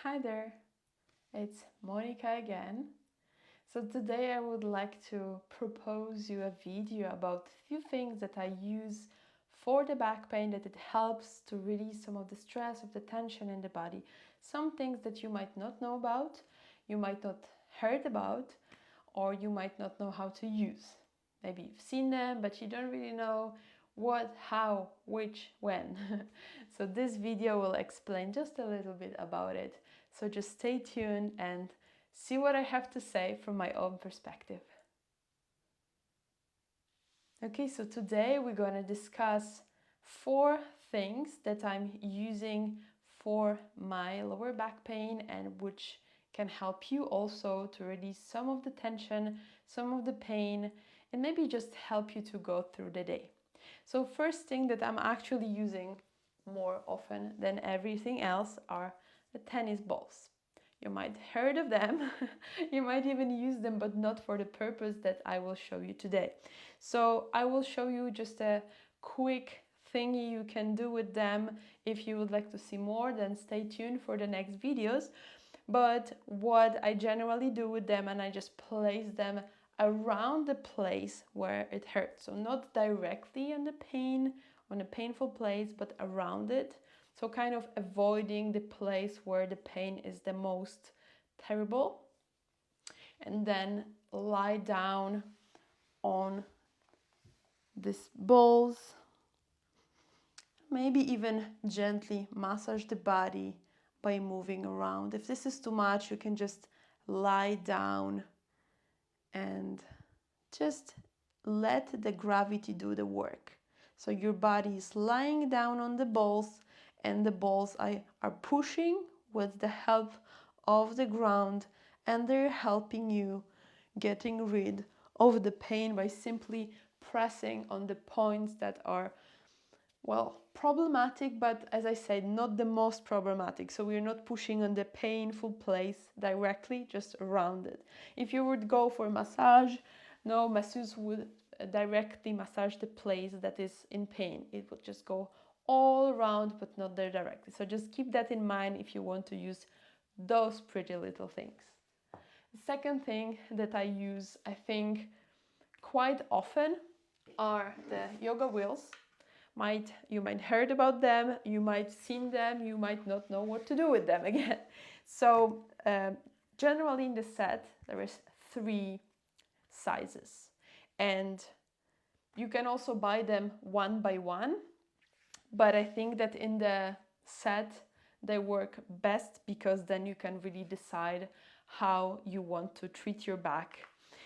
Hi there, it's Monika again. So today I would like to propose you a video about a few things that I use for the back pain, that it helps to release some of the stress, of the tension in the body. Some things that you might not know about, you might not heard about, or you might not know how to use. Maybe you've seen them, but you don't really know what, how, which, when. So this video will explain just a little bit about it. So just stay tuned and see what I have to say from my own perspective. Okay, so today we're going to discuss 4 things that I'm using for my lower back pain and which can help you also to release some of the tension, some of the pain, and maybe just help you to go through the day. So first thing that I'm actually using more often than everything else are the tennis balls. You might heard of them, you might even use them, but not for the purpose that I will show you today. So I will show you just a quick thingy you can do with them. If you would like to see more, then stay tuned for the next videos. But what I generally do with them, and I just place them around the place where it hurts. So not directly on the pain, on a painful place, but around it. So kind of avoiding the place where the pain is the most terrible. And then lie down on these balls. Maybe even gently massage the body by moving around. If this is too much, you can just lie down and just let the gravity do the work. So your body is lying down on the balls and the balls are pushing with the help of the ground, and they're helping you getting rid of the pain by simply pressing on the points that are, well, problematic, but as I said, not the most problematic. So we're not pushing on the painful place directly, just around it. If you would go for massage, no masseuse would directly massage the place that is in pain. It would just go all around, but not there directly. So just keep that in mind if you want to use those pretty little things. The second thing that I use, I think, quite often are the yoga wheels. You might heard about them, you might seen them, you might not know what to do with them again. So generally in the set there is 3 sizes, and you can also buy them one by one, but I think that in the set they work best because then you can really decide how you want to treat your back.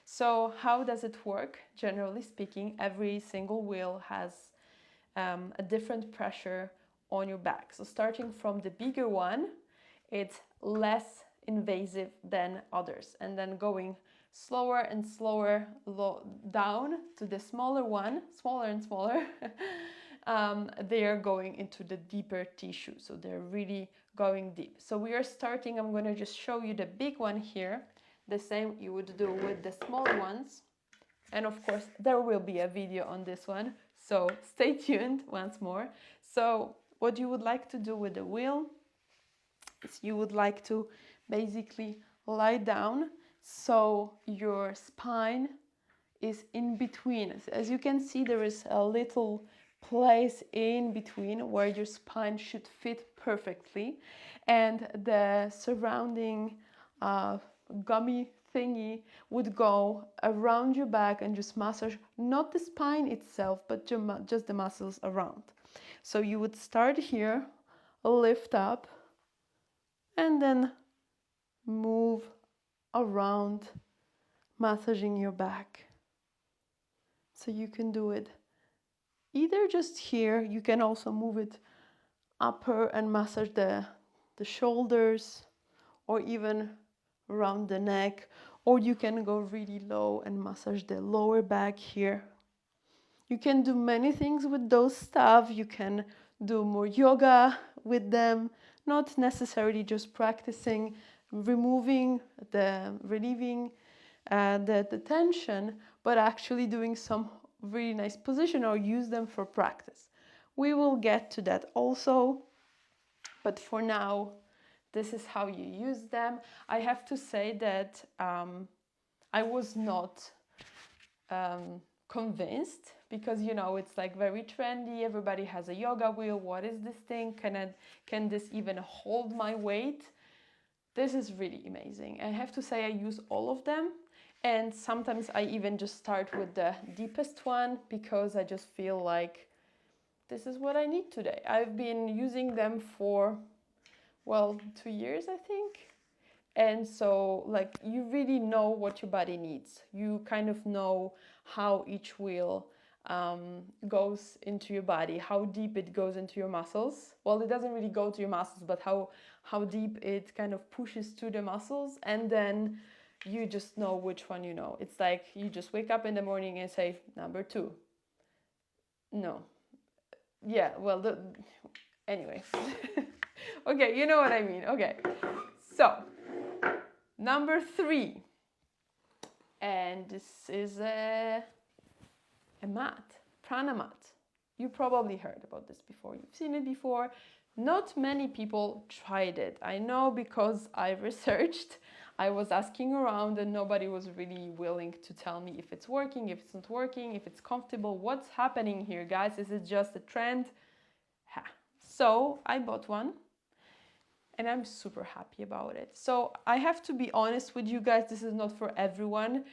So how does it work? Generally speaking, every single wheel has a different pressure on your back. So starting from the bigger one, it's less invasive than others, and then going slower and slower down to the smaller one, smaller and smaller. They are going into the deeper tissue, so they're really going deep. So we are starting, I'm going to just show you the big one here, the same you would do with the smaller ones. And of course, there will be a video on this one, so stay tuned once more. So what you would like to do with the wheel is you would like to basically lie down so your spine is in between. As you can see, there is a little place in between where your spine should fit perfectly, and the surrounding gummy thingy would go around your back and just massage not the spine itself, but just the muscles around. So you would start here, lift up, and then move around, massaging your back. So you can do it either just here, you can also move it upper and massage the shoulders, or even around the neck, or you can go really low and massage the lower back here. You can do many things with those stuff. You can do more yoga with them, not necessarily just practicing relieving the tension, but actually doing some really nice position or use them for practice. We will get to that also, but for now, this is how you use them. I have to say that I was not convinced, because you know, it's like very trendy, everybody has a yoga wheel. What is this thing? Can this even hold my weight? This is really amazing. I have to say I use all of them, and sometimes I even just start with the deepest one, because I just feel like this is what I need today. I've been using them for, well, 2 years, I think. And so, like, you really know what your body needs. You kind of know how each wheel goes into your body, how deep it goes into your muscles. Well, it doesn't really go to your muscles, but how deep it kind of pushes to the muscles. And then you just know which one you know. It's like you just wake up in the morning and say, number 2. No. Yeah, well, anyway. Okay, you know what I mean. Okay. So, number 3. And this is a mat, Pranamad. You probably heard about this before. You've seen it before. Not many people tried it. I know, because I researched. I was asking around and nobody was really willing to tell me if it's working, if it's not working, if it's comfortable. What's happening here, guys? Is it just a trend? Ha. So I bought one. And I'm super happy about it. So I have to be honest with you guys, this is not for everyone.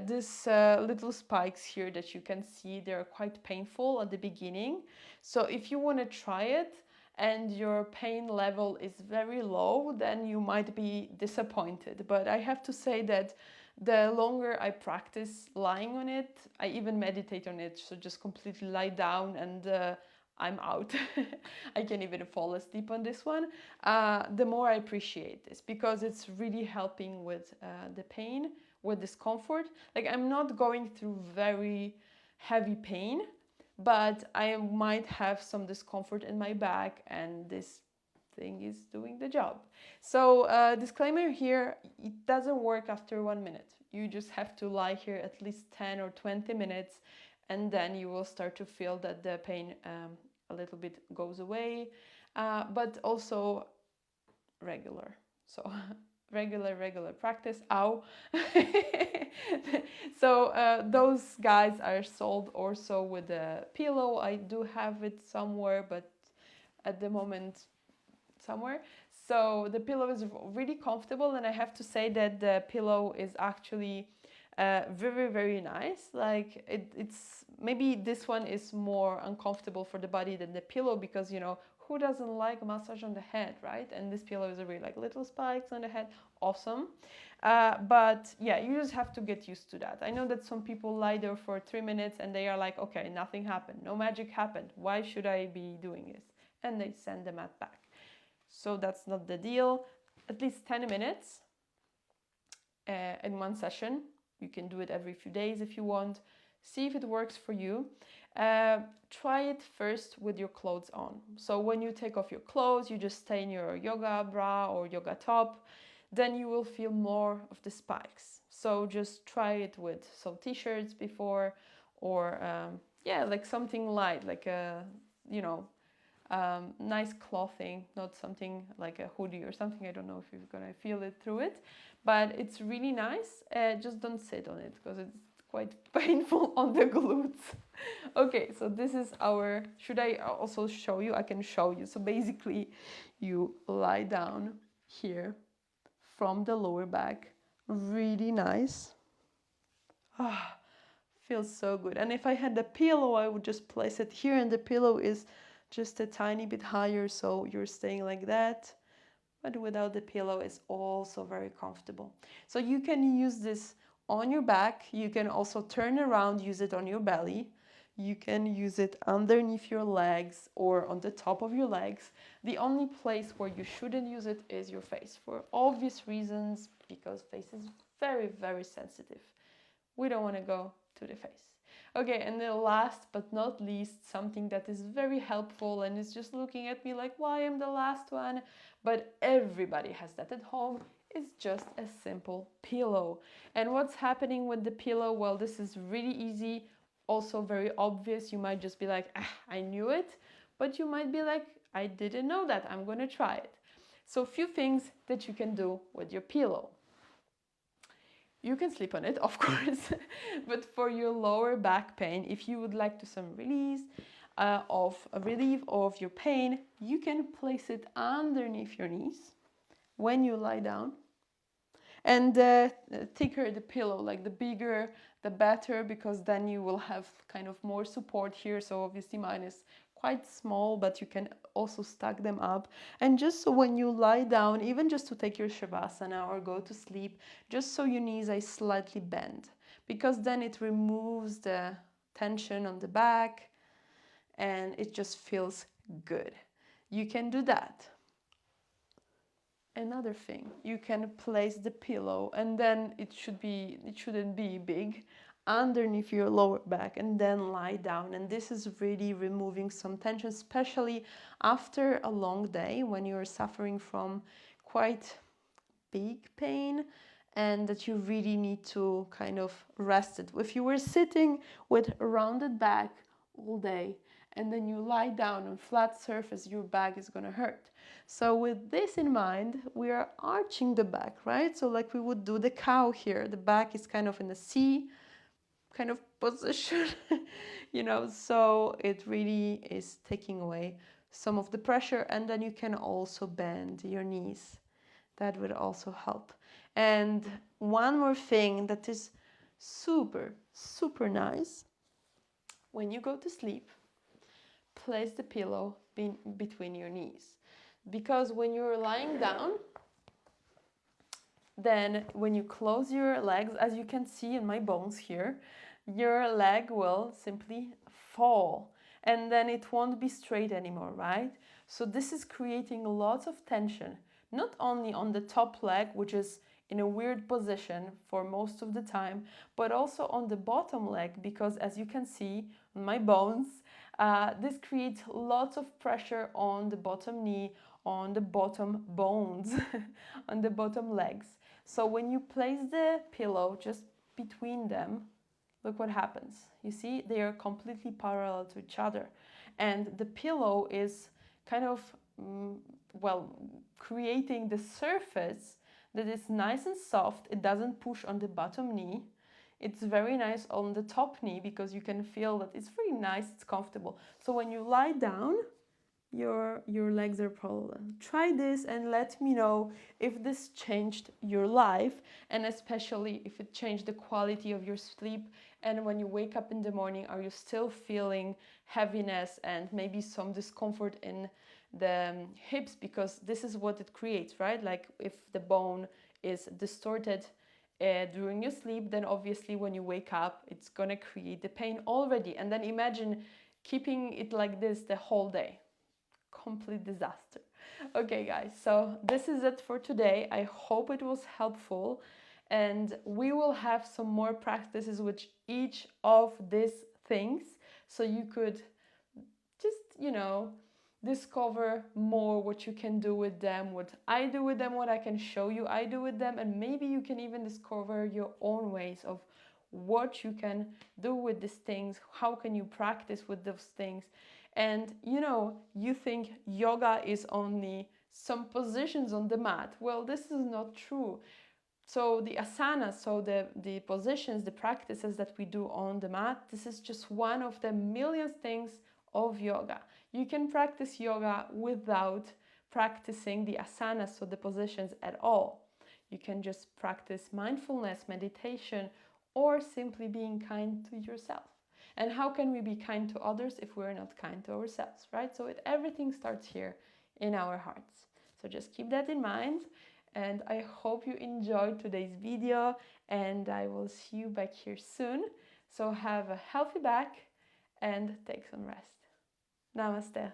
These little spikes here that you can see, they're quite painful at the beginning. So if you want to try it and your pain level is very low, then you might be disappointed. But I have to say that the longer I practice lying on it, I even meditate on it. So just completely lie down and I'm out. I can even fall asleep on this one. The more I appreciate this, because it's really helping with the pain, with discomfort. Like, I'm not going through very heavy pain, but I might have some discomfort in my back, and this thing is doing the job. So disclaimer here, it doesn't work after 1 minute. You just have to lie here at least 10 or 20 minutes, and then you will start to feel that the pain a little bit goes away, but also regular. So regular practice. Ow. So those guys are sold also with a pillow. I do have it somewhere, but at the moment somewhere. So the pillow is really comfortable, and I have to say that the pillow is actually very nice. Like, it's maybe this one is more uncomfortable for the body than the pillow, because you know, who doesn't like a massage on the head, right? And this pillow is really like little spikes on the head. Awesome. But yeah, you just have to get used to that. I know that some people lie there for 3 minutes and they are like, okay, nothing happened, no magic happened, why should I be doing this? And they send the mat back. So that's not the deal. At least 10 minutes in one session. You can do it every few days if you want. See if it works for you. Try it first with your clothes on. So when you take off your clothes, you just stay in your yoga bra or yoga top, then you will feel more of the spikes. So just try it with some t-shirts before, or yeah, like something light, like a, you know, nice clothing, not something like a hoodie or something. I don't know if you're gonna feel it through it, but it's really nice. Just don't sit on it, because it's quite painful on the glutes. Okay, so this is our, should I also show you? I can show you. So basically you lie down here from the lower back, really nice. Ah, feels so good. And if I had the pillow, I would just place it here, and the pillow is just a tiny bit higher, so you're staying like that. But without the pillow, it's also very comfortable. So you can use this on your back. You can also turn around, use it on your belly. You can use it underneath your legs or on the top of your legs. The only place where you shouldn't use it is your face, for obvious reasons, because face is very sensitive. We don't want to go to the face. Okay, and the last but not least, something that is very helpful and is just looking at me like, why am the last one? But everybody has that at home, is just a simple pillow. And what's happening with the pillow? Well, this is really easy, also very obvious. You might just be like, I knew it, but you might be like, I didn't know that, I'm gonna try it. So a few things that you can do with your pillow. You can sleep on it, of course, but for your lower back pain, if you would like to some relief of your pain, you can place it underneath your knees when you lie down. And the thicker the pillow, like the bigger, the better, because then you will have kind of more support here. So obviously mine is quite small, but you can also stack them up. And just so when you lie down, even just to take your shavasana or go to sleep, just so your knees are slightly bent, because then it removes the tension on the back and it just feels good. You can do that. Another thing, you can place the pillow, and then it shouldn't be big, underneath your lower back, and then lie down. And this is really removing some tension, especially after a long day when you're suffering from quite big pain and that you really need to kind of rest it. If you were sitting with a rounded back all day and then you lie down on flat surface, your back is going to hurt. So with this in mind, we are arching the back, right? So like we would do the cow here, the back is kind of in a C kind of position, so it really is taking away some of the pressure. And then you can also bend your knees. That would also help. And one more thing that is super, super nice, when you go to sleep, place the pillow between your knees. Because when you're lying down, then when you close your legs, as you can see in my bones here, your leg will simply fall and then it won't be straight anymore, right? So this is creating lots of tension, not only on the top leg, which is in a weird position for most of the time, but also on the bottom leg, because as you can see on my bones, this creates lots of pressure on the bottom knee, on the bottom bones, on the bottom legs. So when you place the pillow just between them, look what happens. You see, they are completely parallel to each other. And the pillow is kind of, creating the surface that is nice and soft. It doesn't push on the bottom knee. It's very nice on the top knee because you can feel that it's very nice, it's comfortable. So when you lie down, your legs are parallel. Try this and let me know if this changed your life, and especially if it changed the quality of your sleep. And when you wake up in the morning, are you still feeling heaviness and maybe some discomfort in the hips, because this is what it creates, right? Like if the bone is distorted during your sleep, then obviously when you wake up, it's gonna create the pain already. And then imagine keeping it like this the whole day. Complete disaster. Okay guys, so this is it for today. I hope it was helpful, and we will have some more practices with each of these things, so you could just discover more what you can do with them, what I do with them, what I can show you I do with them, and maybe you can even discover your own ways of what you can do with these things, how can you practice with those things. And you think yoga is only some positions on the mat. Well, this is not true. So the asanas, so the positions, the practices that we do on the mat, this is just one of the million things of yoga. You can practice yoga without practicing the asanas, so the positions at all. You can just practice mindfulness, meditation, or simply being kind to yourself. And how can we be kind to others if we're not kind to ourselves, right? So everything starts here in our hearts. So just keep that in mind. And I hope you enjoyed today's video, and I will see you back here soon. So have a healthy back and take some rest. Namaste.